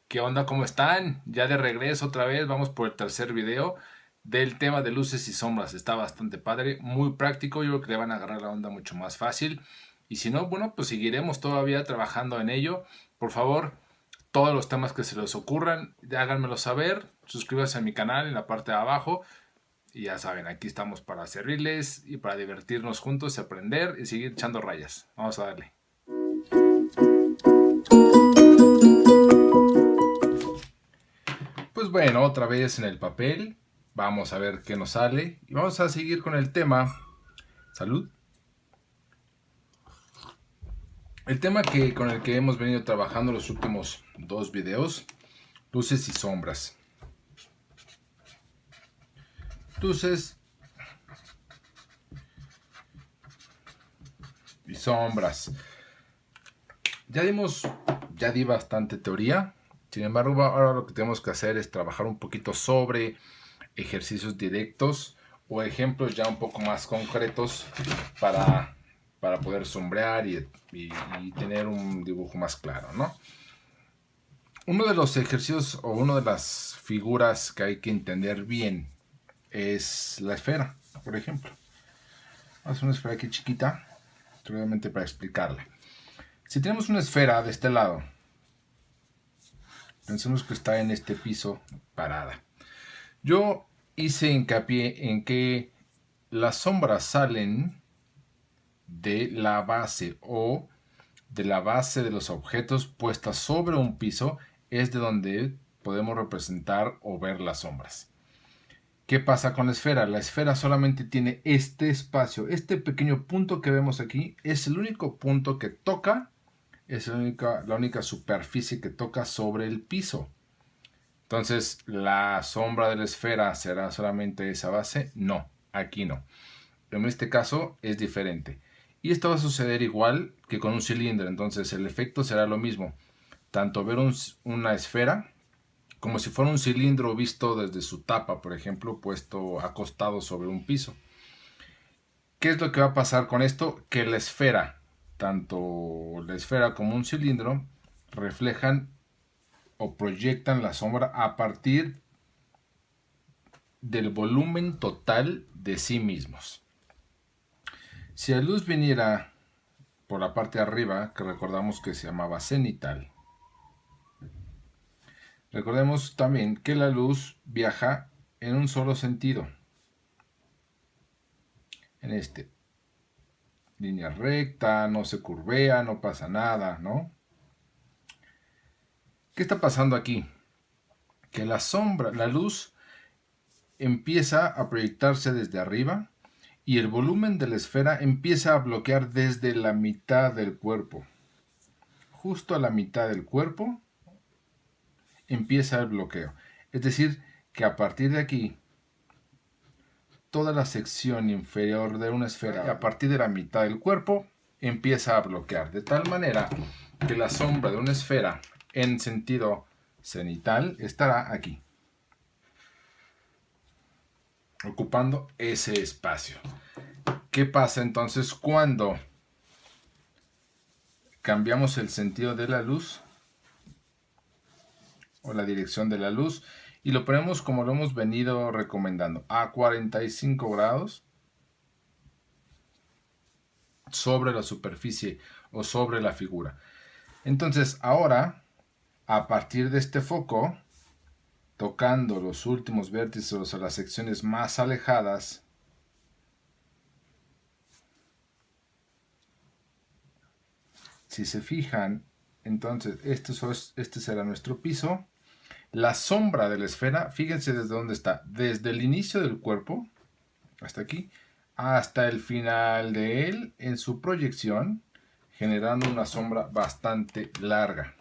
¿Qué onda? ¿Cómo están? Ya de regreso otra vez, vamos por el tercer video del tema de luces y sombras. Está bastante padre, muy práctico, yo creo que le van a agarrar la onda mucho más fácil. Y si no, bueno, pues seguiremos todavía trabajando en ello. Por favor, todos los temas que se les ocurran, háganmelo saber. Suscríbanse a mi canal en la parte de abajo. Y ya saben, aquí estamos para servirles y para divertirnos juntos y aprender y seguir echando rayas. Vamos a darle. Pues bueno, otra vez en el papel. Vamos a ver qué nos sale. Y vamos a seguir con el tema. Salud. El tema con el que hemos venido trabajando los últimos dos videos. Luces y sombras. Luces y sombras. Ya di bastante teoría. Sin embargo, ahora lo que tenemos que hacer es trabajar un poquito sobre ejercicios directos o ejemplos ya un poco más concretos para poder sombrear y tener un dibujo más claro, ¿no? Uno de los ejercicios o una de las figuras que hay que entender bien es la esfera, por ejemplo. Vamos a hacer una esfera aquí chiquita, solamente para explicarla. Si tenemos una esfera de este lado, pensemos que está en este piso parada. Yo hice hincapié en que las sombras salen de la base o de la base de los objetos puestas sobre un piso, es de donde podemos representar o ver las sombras. ¿Qué pasa con la esfera? La esfera solamente tiene este espacio, este pequeño punto que vemos aquí es el único punto que toca, es la única superficie que toca sobre el piso. Entonces, ¿la sombra de la esfera será solamente esa base? No, aquí no. En este caso es diferente. Y esto va a suceder igual que con un cilindro. Entonces, el efecto será lo mismo. Tanto ver una esfera como si fuera un cilindro visto desde su tapa, por ejemplo, puesto acostado sobre un piso. ¿Qué es lo que va a pasar con esto? Que la esfera, tanto la esfera como un cilindro, reflejan o proyectan la sombra a partir del volumen total de sí mismos. Si la luz viniera por la parte de arriba, que recordamos que se llamaba cenital, recordemos también que la luz viaja en un solo sentido, en este, línea recta, no se curvea, no pasa nada, ¿no? ¿Qué está pasando aquí? Que la sombra, la luz empieza a proyectarse desde arriba y el volumen de la esfera empieza a bloquear desde la mitad del cuerpo. Justo a la mitad del cuerpo empieza el bloqueo. Es decir, que a partir de aquí, toda la sección inferior de una esfera, a partir de la mitad del cuerpo, empieza a bloquear. De tal manera que la sombra de una esfera en sentido cenital estará aquí, ocupando ese espacio. ¿Qué pasa entonces cuando cambiamos el sentido de la luz o la dirección de la luz y lo ponemos como lo hemos venido recomendando, a 45 grados sobre la superficie o sobre la figura? Entonces ahora, a partir de este foco, tocando los últimos vértices o las secciones más alejadas, si se fijan, entonces este será nuestro piso. La sombra de la esfera, fíjense desde dónde está, desde el inicio del cuerpo, hasta aquí, hasta el final de él, en su proyección, generando una sombra bastante larga.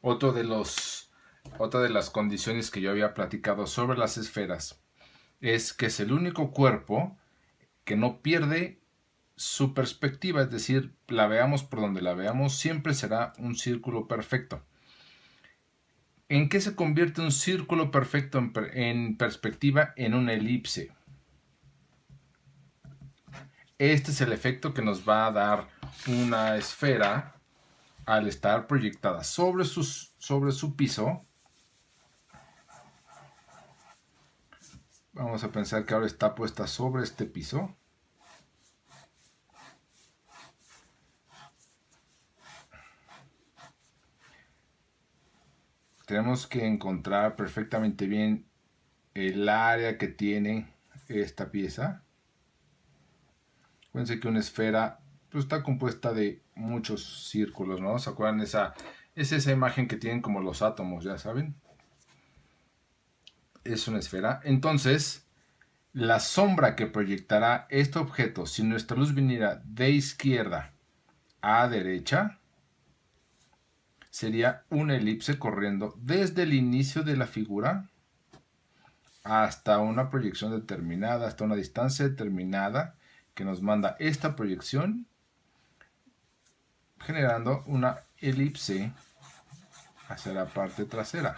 Otra de las condiciones que yo había platicado sobre las esferas es que es el único cuerpo que no pierde su perspectiva, es decir, la veamos por donde la veamos, siempre será un círculo perfecto. ¿En qué se convierte un círculo perfecto en perspectiva? En una elipse. Este es el efecto que nos va a dar una esfera al estar proyectada sobre su piso, vamos a pensar que ahora está puesta sobre este piso. Tenemos que encontrar perfectamente bien el área que tiene esta pieza. Acuérdense que una esfera pues, está compuesta de muchos círculos, ¿no? ¿Se acuerdan? Es esa imagen que tienen como los átomos, ya saben. Es una esfera. Entonces, la sombra que proyectará este objeto, si nuestra luz viniera de izquierda a derecha, sería una elipse corriendo desde el inicio de la figura hasta una proyección determinada, hasta una distancia determinada que nos manda esta proyección, generando una elipse hacia la parte trasera.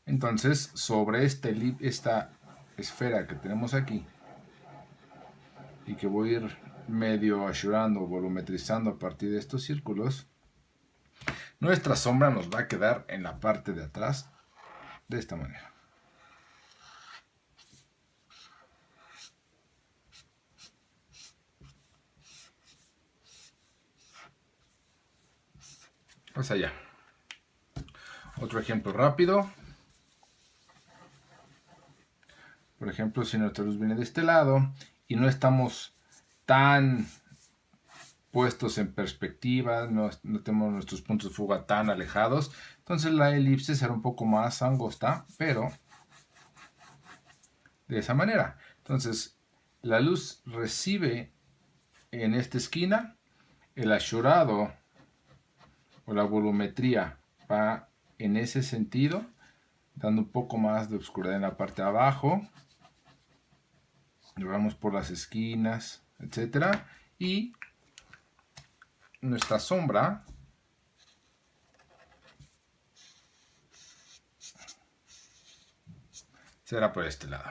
Entonces, sobre esta esfera que tenemos aquí, y que voy a ir medio ayudando, volumetrizando a partir de estos círculos, nuestra sombra nos va a quedar en la parte de atrás de esta manera. Pues allá. Otro ejemplo rápido. Por ejemplo, si nuestra luz viene de este lado y no estamos tan puestos en perspectiva, no tenemos nuestros puntos de fuga tan alejados, entonces la elipse será un poco más angosta, pero de esa manera. Entonces, la luz recibe en esta esquina, el achurado o la volumetría va en ese sentido, dando un poco más de oscuridad en la parte de abajo. Vamos por las esquinas, etcétera, y nuestra sombra será por este lado.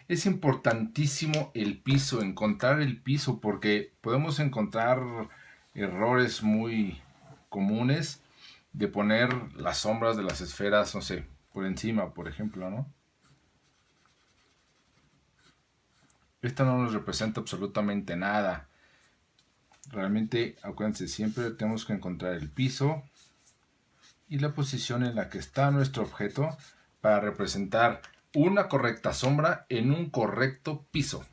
Es importantísimo el piso, encontrar el piso, porque podemos encontrar errores muy comunes de poner las sombras de las esferas, no sé, por encima, por ejemplo, ¿no? Esta no nos representa absolutamente nada. Realmente, acuérdense, siempre tenemos que encontrar el piso y la posición en la que está nuestro objeto para representar una correcta sombra en un correcto piso.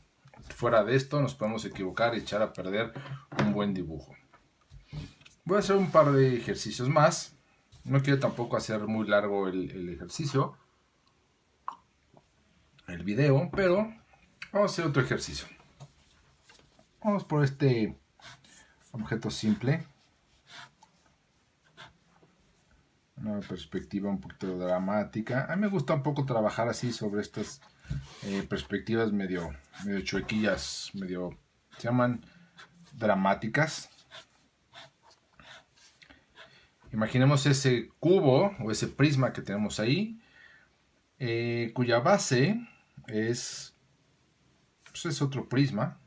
Fuera de esto nos podemos equivocar y echar a perder un buen dibujo. Voy a hacer un par de ejercicios más. No quiero tampoco hacer muy largo el ejercicio, el video, pero vamos a hacer otro ejercicio. Vamos por este objeto simple. Una perspectiva un poquito dramática. A mí me gusta un poco trabajar así sobre estas perspectivas medio chuequillas, se llaman dramáticas. Imaginemos ese cubo o ese prisma que tenemos ahí, cuya base es otro prisma,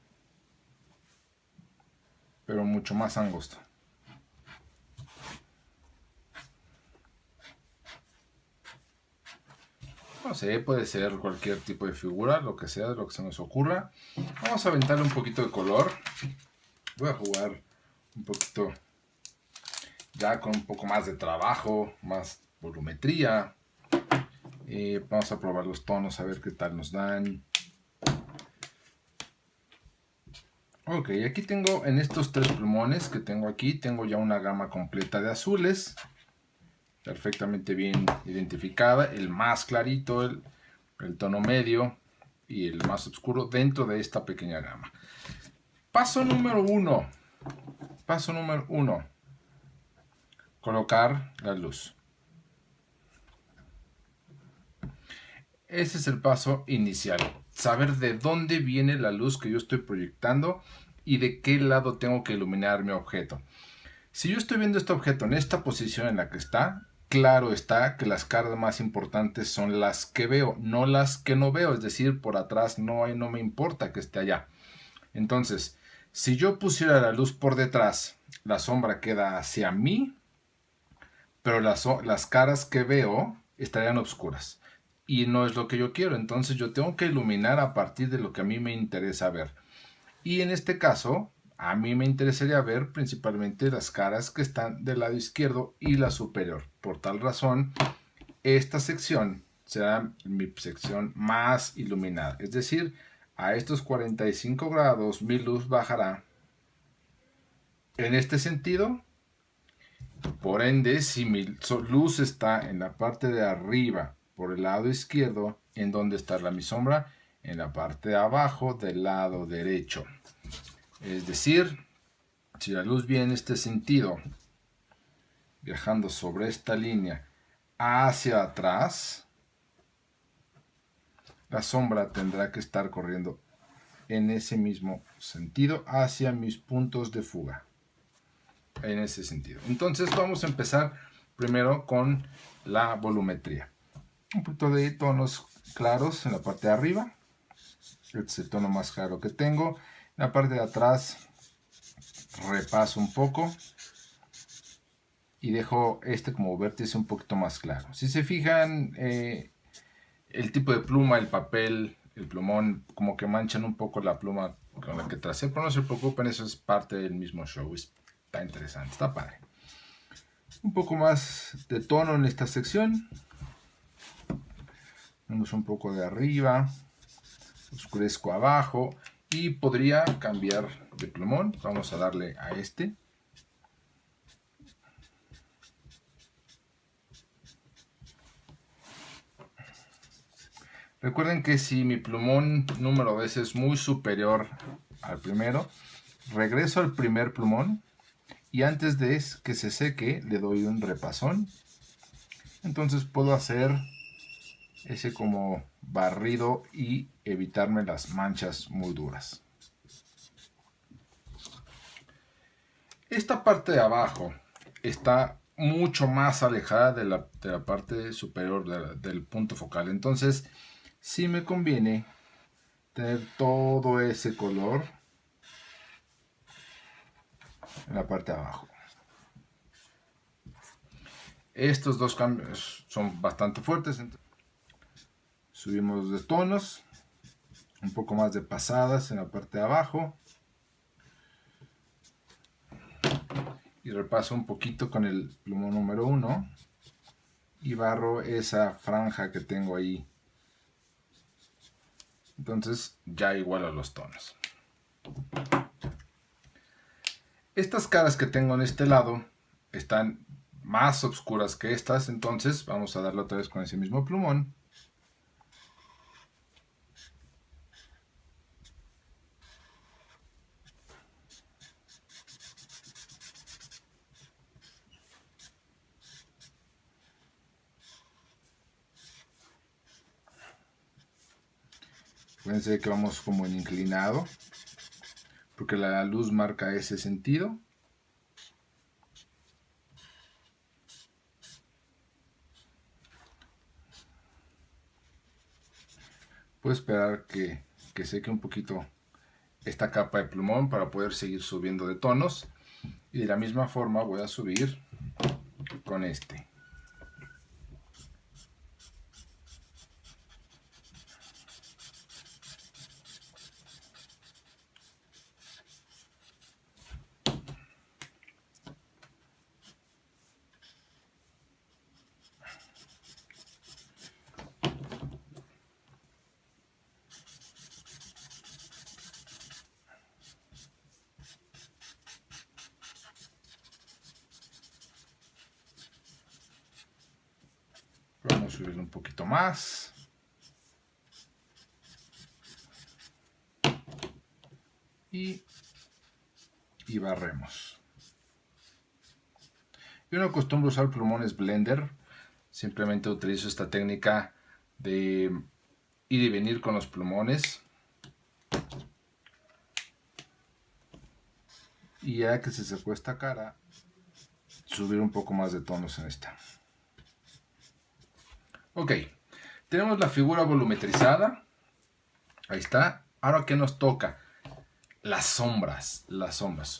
pero mucho más angosto. No sé, puede ser cualquier tipo de figura, lo que sea, lo que se nos ocurra. Vamos a aventarle un poquito de color. Voy a jugar un poquito ya con un poco más de trabajo, más volumetría. Vamos a probar los tonos, a ver qué tal nos dan. Ok, aquí tengo en estos tres plumones que tengo aquí, tengo ya una gama completa de azules. Perfectamente bien identificada, el más clarito, el tono medio y el más oscuro dentro de esta pequeña gama. Paso número uno. Colocar la luz. Ese es el paso inicial. Saber de dónde viene la luz que yo estoy proyectando y de qué lado tengo que iluminar mi objeto. Si yo estoy viendo este objeto en esta posición en la que está, claro está que las caras más importantes son las que veo, no las que no veo. Es decir, por atrás no me importa que esté allá. Entonces, si yo pusiera la luz por detrás, la sombra queda hacia mí, pero las caras que veo estarían oscuras. Y no es lo que yo quiero, entonces yo tengo que iluminar a partir de lo que a mí me interesa ver. Y en este caso, a mí me interesaría ver principalmente las caras que están del lado izquierdo y la superior. Por tal razón, esta sección será mi sección más iluminada. Es decir, a estos 45 grados mi luz bajará en este sentido. Por ende, si mi luz está en la parte de arriba por el lado izquierdo, ¿en dónde está mi sombra? En la parte de abajo del lado derecho. Es decir, si la luz viene en este sentido, viajando sobre esta línea hacia atrás, la sombra tendrá que estar corriendo en ese mismo sentido hacia mis puntos de fuga. En ese sentido. Entonces vamos a empezar primero con la volumetría. Un poquito de tonos claros en la parte de arriba. Este es el tono más claro que tengo. En la parte de atrás repaso un poco y dejo este como vértice un poquito más claro. Si se fijan, el tipo de pluma, el papel, el plumón, como que manchan un poco la pluma con la que tracé, pero no se preocupen, eso es parte del mismo show. Está interesante, está padre. Un poco más de tono en esta sección. Vemos un poco de arriba, oscurezco abajo y podría cambiar de plumón. Vamos a darle a este. Recuerden que si mi plumón número 2 es muy superior al primero, regreso al primer plumón y antes de que se seque le doy un repasón. Entonces puedo hacer ese como barrido y evitarme las manchas muy duras. Esta parte de abajo está mucho más alejada de la parte superior del punto focal. Entonces sí me conviene tener todo ese color en la parte de abajo. Estos dos cambios son bastante fuertes. Subimos de tonos, un poco más de pasadas en la parte de abajo. Y repaso un poquito con el plumón número 1 y barro esa franja que tengo ahí. Entonces ya igualo los tonos. Estas caras que tengo en este lado están más oscuras que estas, entonces vamos a darle otra vez con ese mismo plumón. Fíjense que vamos como en inclinado, porque la luz marca ese sentido. Puedo esperar que seque un poquito esta capa de plumón para poder seguir subiendo de tonos. Y de la misma forma voy a subir con este. Vamos a subir un poquito más. Y barremos. Yo no acostumbro usar plumones blender. Simplemente utilizo esta técnica de ir y venir con los plumones. Y ya que se secó esta cara, subir un poco más de tonos en esta. Ok, tenemos la figura volumetrizada. Ahí está. Ahora, ¿qué nos toca? Las sombras.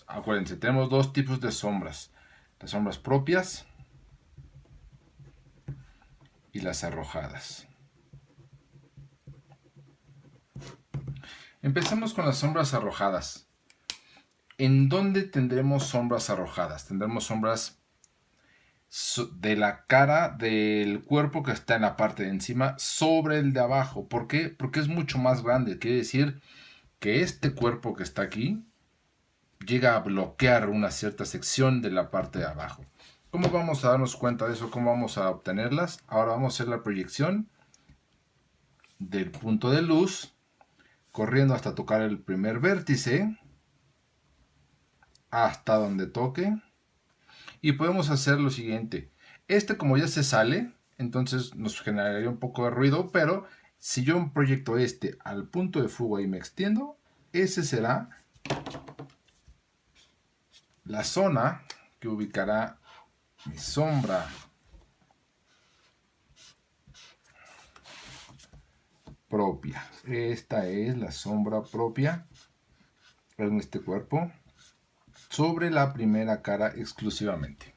Acuérdense, tenemos dos tipos de sombras. Las sombras propias y las arrojadas. Empecemos con las sombras arrojadas. ¿En dónde tendremos sombras arrojadas? Tendremos sombras de la cara del cuerpo que está en la parte de encima sobre el de abajo. ¿Por qué? Porque es mucho más grande. Quiere decir que este cuerpo que está aquí llega a bloquear una cierta sección de la parte de abajo. ¿Cómo vamos a darnos cuenta de eso? ¿Cómo vamos a obtenerlas? Ahora vamos a hacer la proyección del punto de luz corriendo hasta tocar el primer vértice, hasta donde toque. Y podemos hacer lo siguiente. Como ya se sale, entonces nos generaría un poco de ruido, pero si yo proyecto al punto de fuga y me extiendo, ese será la zona que ubicará mi sombra propia. Esta es la sombra propia en este cuerpo sobre la primera cara exclusivamente.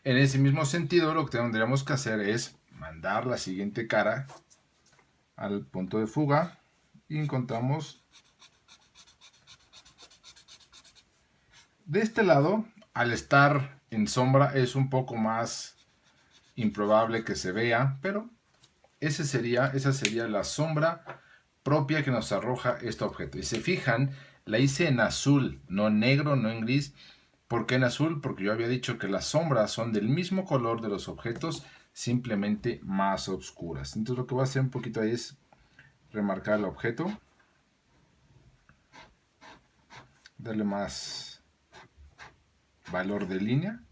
En ese mismo sentido, lo que tendríamos que hacer es mandar la siguiente cara al punto de fuga y encontramos de este lado. Al estar en sombra es un poco más improbable que se vea, pero esa sería la sombra propia que nos arroja este objeto. Y se fijan, la hice en azul, no en negro, no en gris. ¿Por qué en azul? Porque yo había dicho que las sombras son del mismo color de los objetos, simplemente más oscuras. Entonces lo que voy a hacer un poquito ahí es remarcar el objeto, darle más valor de línea.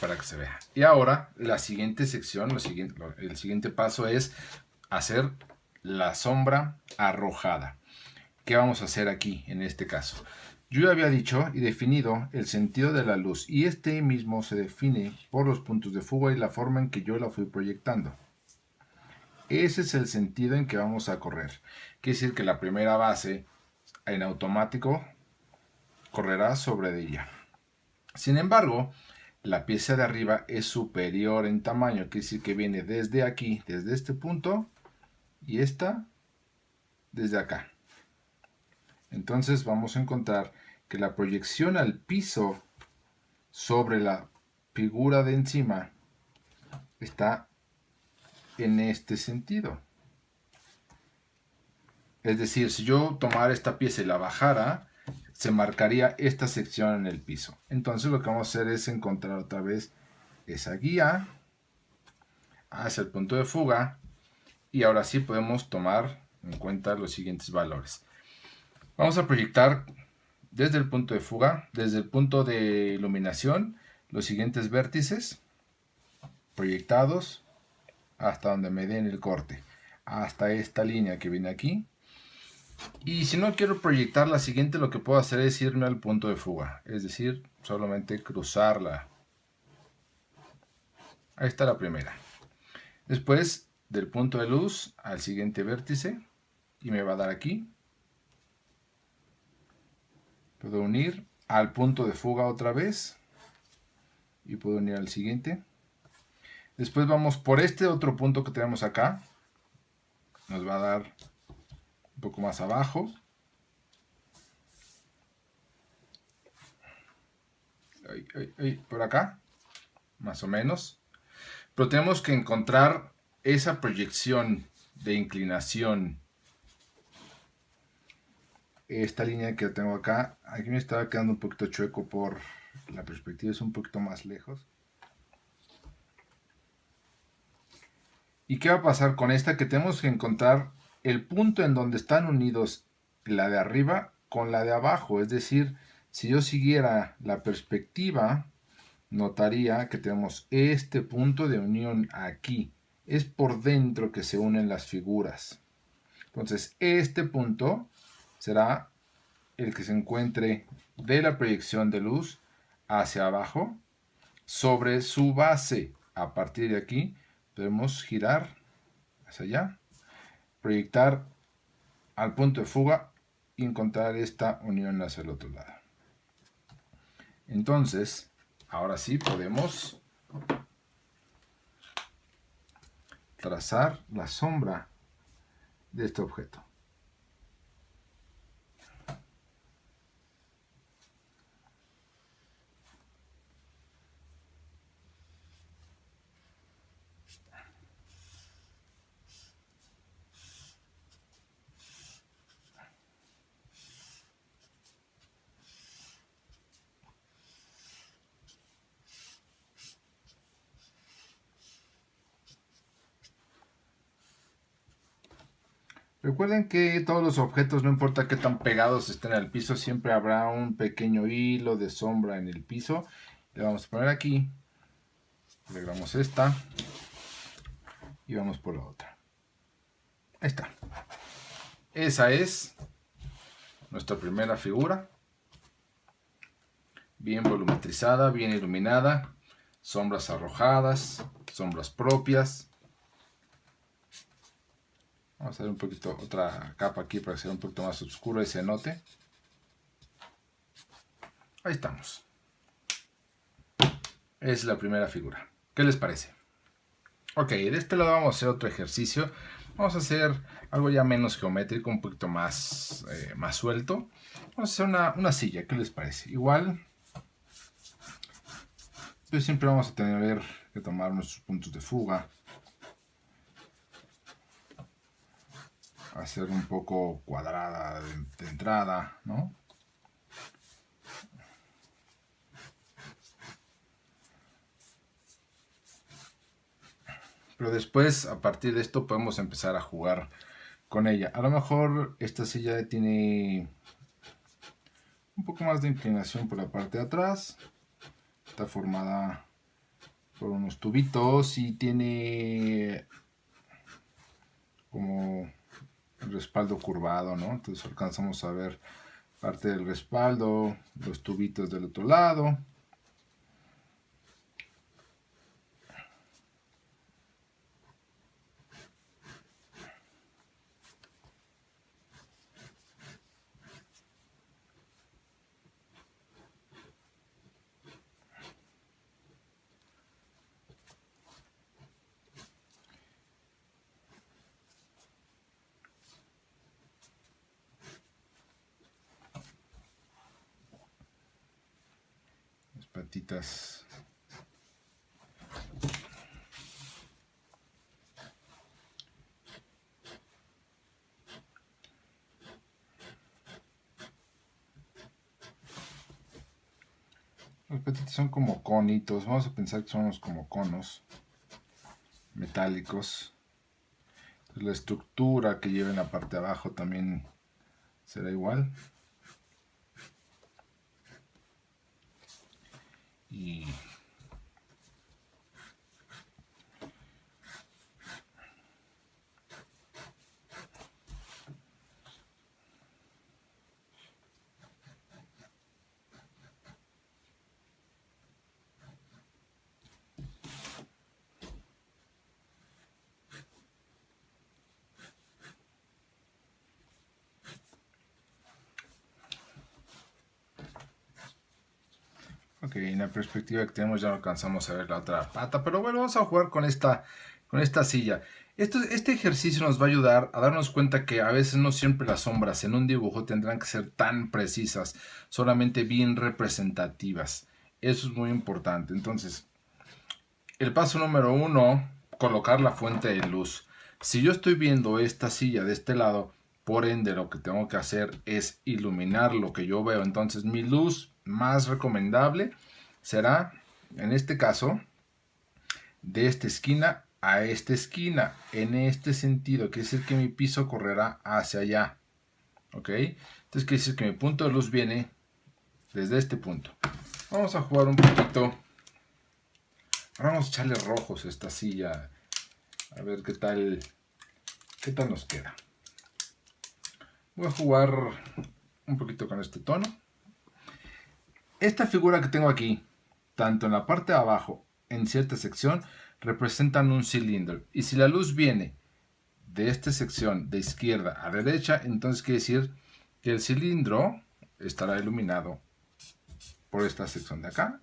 Para que se vea. Y ahora la siguiente sección, el siguiente paso es hacer la sombra arrojada. ¿Qué vamos a hacer aquí en este caso? Yo ya había dicho y definido el sentido de la luz, y este mismo se define por los puntos de fuga y la forma en que yo la fui proyectando. Ese es el sentido en que vamos a correr. Quiere decir que la primera base en automático correrá sobre ella. Sin embargo, la pieza de arriba es superior en tamaño, quiere decir que viene desde aquí, desde este punto, y esta desde acá. Entonces vamos a encontrar que la proyección al piso sobre la figura de encima está en este sentido. Es decir, si yo tomara esta pieza y la bajara, se marcaría esta sección en el piso. Entonces lo que vamos a hacer es encontrar otra vez esa guía hacia el punto de fuga, y ahora sí podemos tomar en cuenta los siguientes valores. Vamos a proyectar desde el punto de fuga, desde el punto de iluminación, los siguientes vértices proyectados hasta donde me den el corte, hasta esta línea que viene aquí. Y si no quiero proyectar la siguiente, lo que puedo hacer es irme al punto de fuga, es decir, solamente cruzarla. Ahí está la primera. Después del punto de luz al siguiente vértice, y me va a dar aquí. Puedo unir al punto de fuga otra vez y puedo unir al siguiente. Después vamos por este otro punto que tenemos acá. Nos va a dar un poco más abajo. Por acá, más o menos. Pero tenemos que encontrar esa proyección de inclinación. Esta línea que tengo acá, aquí me estaba quedando un poquito chueco por la perspectiva, es un poquito más lejos. ¿Y qué va a pasar con esta? Que tenemos que encontrar el punto en donde están unidos la de arriba con la de abajo. Es decir, Si yo siguiera la perspectiva, notaría que tenemos este punto de unión aquí. Es por dentro que se unen las figuras. Entonces, este punto será el que se encuentre de la proyección de luz hacia abajo sobre su base. A partir de aquí podemos girar hacia allá, proyectar al punto de fuga y encontrar esta unión hacia el otro lado. Entonces, ahora sí podemos trazar la sombra de este objeto. Recuerden que todos los objetos, no importa qué tan pegados estén al piso, siempre habrá un pequeño hilo de sombra en el piso. Le vamos a poner aquí, agregamos esta y vamos por la otra. Ahí está. Esa es nuestra primera figura. Bien volumetrizada, bien iluminada. Sombras arrojadas, sombras propias. Vamos a hacer un poquito, otra capa aquí para que sea un poquito más oscuro y se note. Ahí estamos. Es la primera figura. ¿Qué les parece? Ok, de este lado vamos a hacer otro ejercicio. Vamos a hacer algo ya menos geométrico, un poquito más, más suelto. Vamos a hacer una silla, ¿qué les parece? Igual, pues siempre vamos a tener que tomar nuestros puntos de fuga. Hacer un poco cuadrada de entrada, ¿no? Pero después, a partir de esto, podemos empezar a jugar con ella. A lo mejor esta silla tiene un poco más de inclinación por la parte de atrás. Está formada por unos tubitos y tiene como el respaldo curvado, ¿no? Entonces alcanzamos a ver parte del respaldo, los tubitos del otro lado. Las patitas. Los patitas son como conitos. Vamos a pensar que son como conos metálicos. La estructura que lleva en la parte de abajo también será igual. Y ok, en la perspectiva que tenemos ya no alcanzamos a ver la otra pata, pero bueno, vamos a jugar con esta silla. Este ejercicio nos va a ayudar a darnos cuenta que a veces no siempre las sombras en un dibujo tendrán que ser tan precisas, solamente bien representativas. Eso es muy importante. Entonces, el paso número 1, colocar la fuente de luz. Si yo estoy viendo esta silla de este lado, por ende lo que tengo que hacer es iluminar lo que yo veo. Entonces mi luz más recomendable será, en este caso, de esta esquina a esta esquina. En este sentido, quiere decir que mi piso correrá hacia allá. ¿Ok? Entonces quiere decir que mi punto de luz viene desde este punto. Vamos a jugar un poquito. Ahora vamos a echarle rojos a esta silla. A ver qué tal nos queda. Voy a jugar un poquito con este tono. Esta figura que tengo aquí, tanto en la parte de abajo, en cierta sección, representan un cilindro. Y si la luz viene de esta sección de izquierda a derecha, entonces quiere decir que el cilindro estará iluminado por esta sección de acá.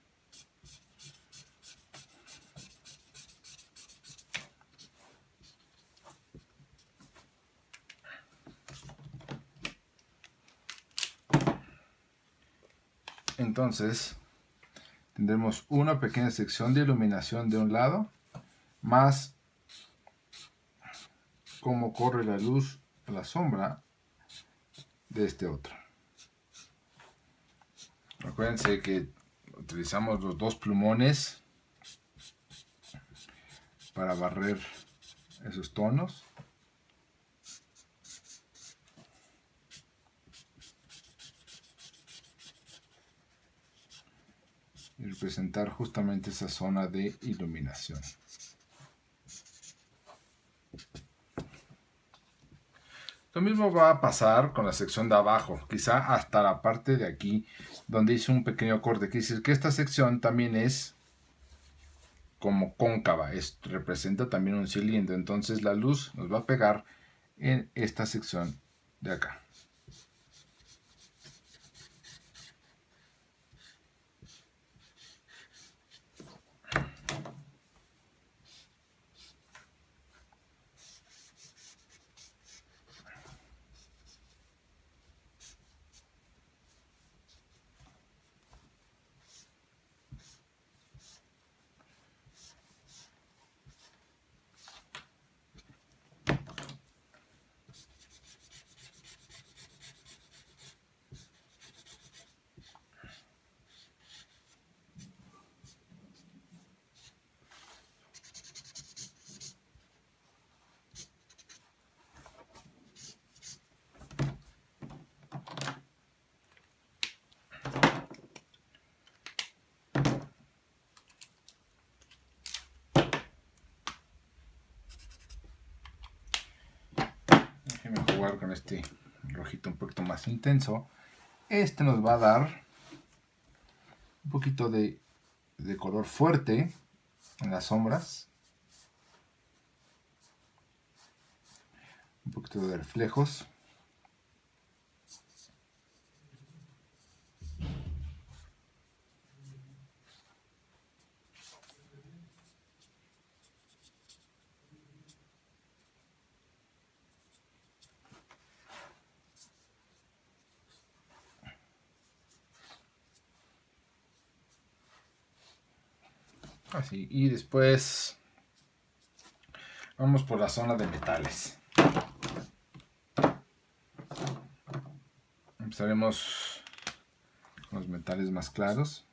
Entonces tendremos una pequeña sección de iluminación de un lado, más cómo corre la luz a la sombra de este otro. Acuérdense que utilizamos los dos plumones para barrer esos tonos. Y representar justamente esa zona de iluminación. Lo mismo va a pasar con la sección de abajo, quizá hasta la parte de aquí donde hice un pequeño corte. Quiere decir que esta sección también es como cóncava, representa también un cilindro. Entonces la luz nos va a pegar en esta sección de acá. Déjenme jugar con este rojito un poquito más intenso. Este nos va a dar un poquito de color fuerte en las sombras. Un poquito de reflejos. Así, y después vamos por la zona de metales. Empezaremos con los metales más claros.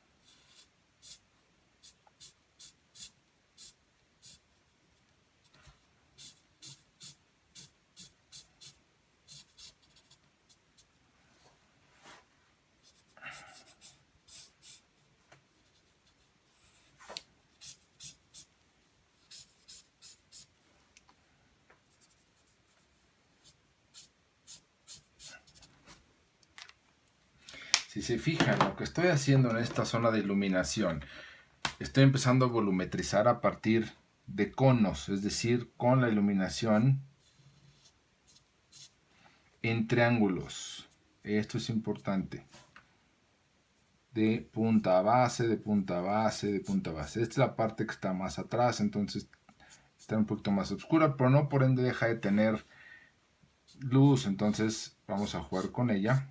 Si se fijan, lo que estoy haciendo en esta zona de iluminación, estoy empezando a volumetrizar a partir de conos, es decir, con la iluminación en triángulos. Esto es importante. De punta a base, de punta a base, de punta a base. Esta es la parte que está más atrás, entonces está un poquito más oscura, pero no por ende deja de tener luz, entonces vamos a jugar con ella.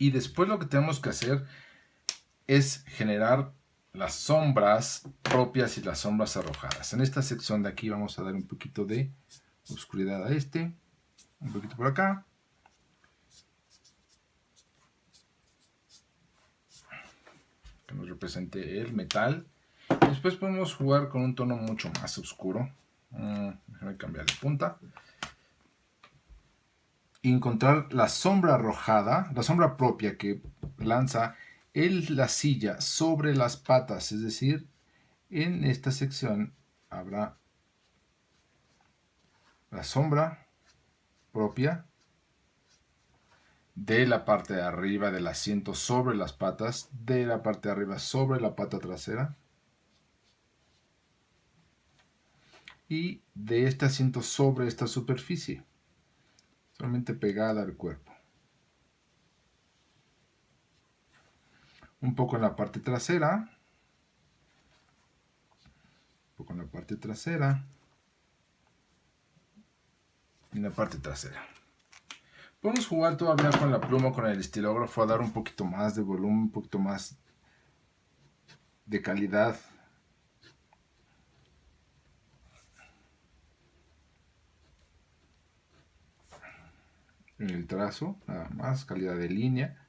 Y después lo que tenemos que hacer es generar las sombras propias y las sombras arrojadas. En esta sección de aquí vamos a dar un poquito de oscuridad a este, un poquito por acá. Que nos represente el metal. Después podemos jugar con un tono mucho más oscuro. Déjame cambiar de punta. encontrar la sombra arrojada, la sombra propia que lanza la silla sobre las patas, es decir, en esta sección habrá la sombra propia de la parte de arriba del asiento sobre las patas, de la parte de arriba sobre la pata trasera y de este asiento sobre esta superficie, solamente pegada al cuerpo. Un poco en la parte trasera, un poco en la parte trasera y en la parte trasera. Podemos jugar todavía con la pluma, con el estilógrafo, a dar un poquito más de volumen, un poquito más de calidad. En el trazo, nada más, calidad de línea.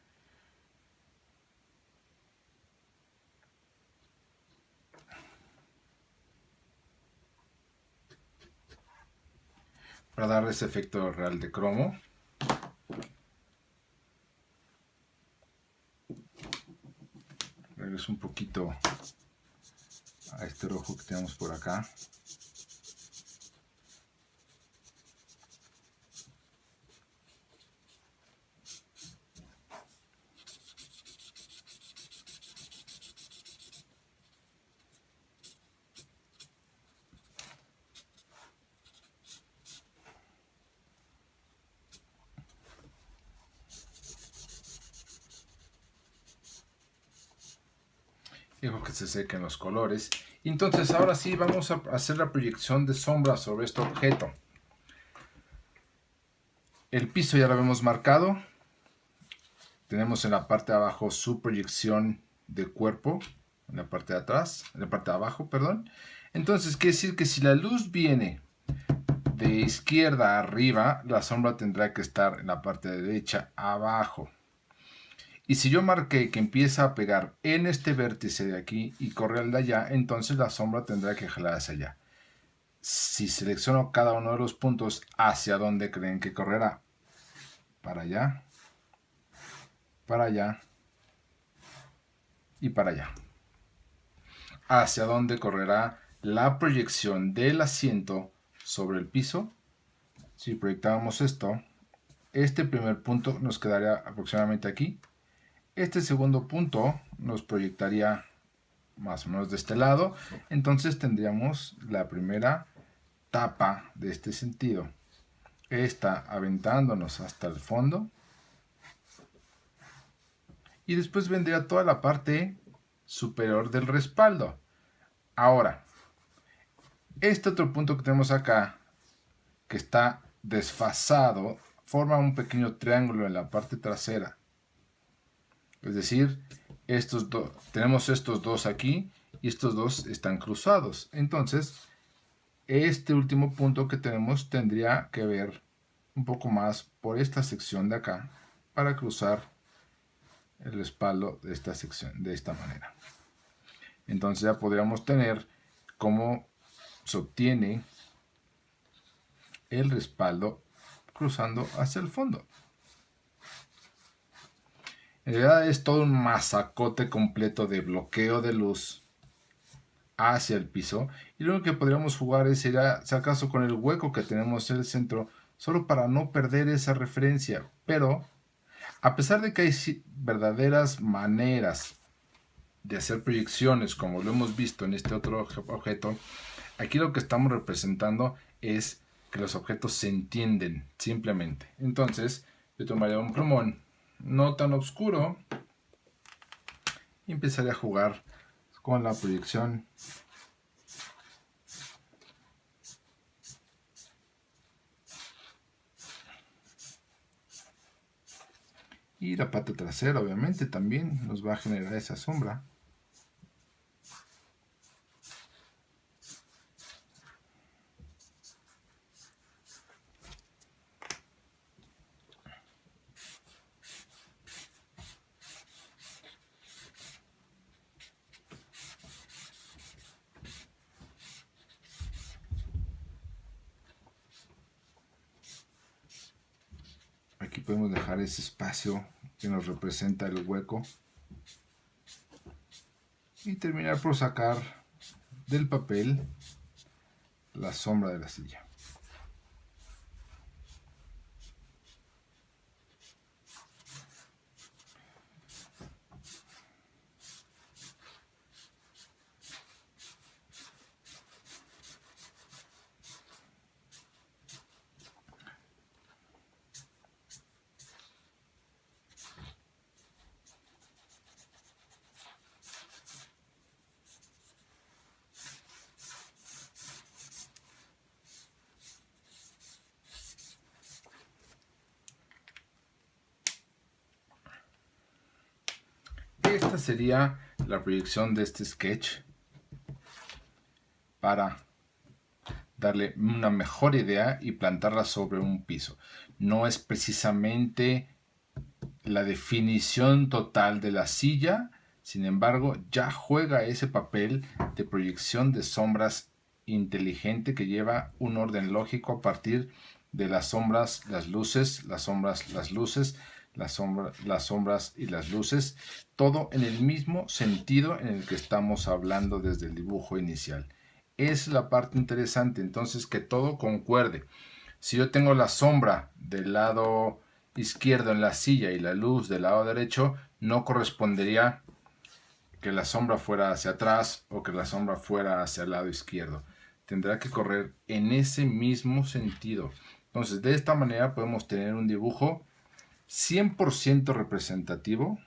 Para dar ese efecto real de cromo. Regreso un poquito a este rojo que tenemos por acá. Dejo que se sequen los colores. Entonces ahora sí vamos a hacer la proyección de sombra sobre este objeto. El piso ya lo habíamos marcado. Tenemos en la parte de abajo su proyección de cuerpo. En la parte de atrás, en la parte de abajo, perdón. Entonces quiere decir que si la luz viene de izquierda a arriba, la sombra tendrá que estar en la parte derecha abajo. Y si yo marqué que empieza a pegar en este vértice de aquí y corre al de allá, entonces la sombra tendrá que jalar hacia allá. Si selecciono cada uno de los puntos, ¿hacia dónde creen que correrá? Para allá, para allá y para allá. ¿Hacia dónde correrá la proyección del asiento sobre el piso? Si proyectábamos esto, este primer punto nos quedaría aproximadamente aquí. Este segundo punto nos proyectaría más o menos de este lado. Entonces tendríamos la primera tapa de este sentido. Esta aventándonos hasta el fondo. Y después vendría toda la parte superior del respaldo. Ahora, este otro punto que tenemos acá, que está desfasado, forma un pequeño triángulo en la parte trasera. Es decir, tenemos estos dos aquí y estos dos están cruzados. Entonces, este último punto que tenemos tendría que ver un poco más por esta sección de acá para cruzar el respaldo de esta sección de esta manera. Entonces ya podríamos tener cómo se obtiene el respaldo cruzando hacia el fondo. En realidad es todo un masacote completo de bloqueo de luz hacia el piso, y lo único que podríamos jugar sería, si acaso, con el hueco que tenemos en el centro, solo para no perder esa referencia. Pero a pesar de que hay verdaderas maneras de hacer proyecciones, como lo hemos visto en este otro objeto, aquí lo que estamos representando es que los objetos se entienden simplemente. Entonces yo tomaría un plumón no tan oscuro y empezaría a jugar con la proyección. Y la pata trasera obviamente también nos va a generar esa sombra. podemos dejar ese espacio que nos representa el hueco y terminar por sacar del papel la sombra de la silla. Esta sería la proyección de este sketch para darle una mejor idea y plantarla sobre un piso. No es precisamente la definición total de la silla, sin embargo, ya juega ese papel de proyección de sombras inteligente que lleva un orden lógico a partir de las sombras, las luces, las sombras, las luces, las sombras y las luces, todo en el mismo sentido en el que estamos hablando desde el dibujo inicial. Es la parte interesante, entonces, que todo concuerde. Si yo tengo la sombra del lado izquierdo en la silla y la luz del lado derecho, no correspondería que la sombra fuera hacia atrás o que la sombra fuera hacia el lado izquierdo. Tendrá que correr en ese mismo sentido. Entonces, de esta manera podemos tener un dibujo 100% representativo,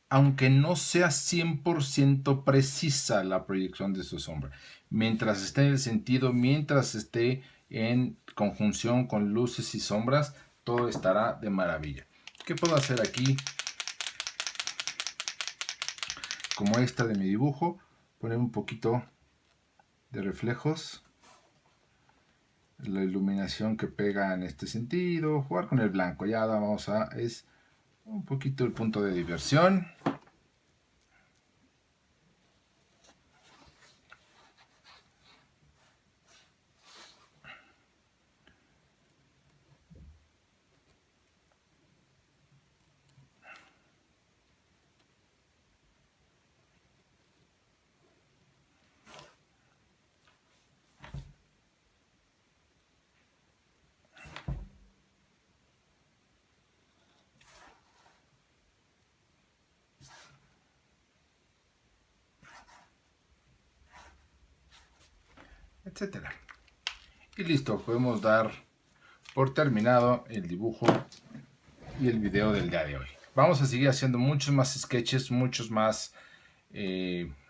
aunque no sea 100% precisa la proyección de su sombra. Mientras esté en el sentido, mientras esté en conjunción con luces y sombras, todo estará de maravilla. ¿Qué puedo hacer aquí? Como esta de mi dibujo, poner un poquito de reflejos, la iluminación que pega en este sentido, jugar con el blanco. Ya vamos a, es un poquito el punto de diversión. Etcétera. Y listo, podemos dar por terminado el dibujo y el video del día de hoy. Vamos a seguir haciendo muchos más sketches, muchos más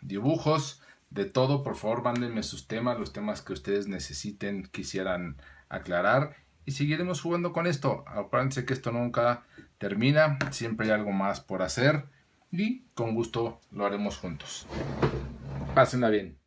dibujos, de todo. Por favor, mándenme sus temas, los temas que ustedes necesiten, quisieran aclarar, y seguiremos jugando con esto. Acuérdense que esto nunca termina, siempre hay algo más por hacer y con gusto lo haremos juntos. Pásenla bien.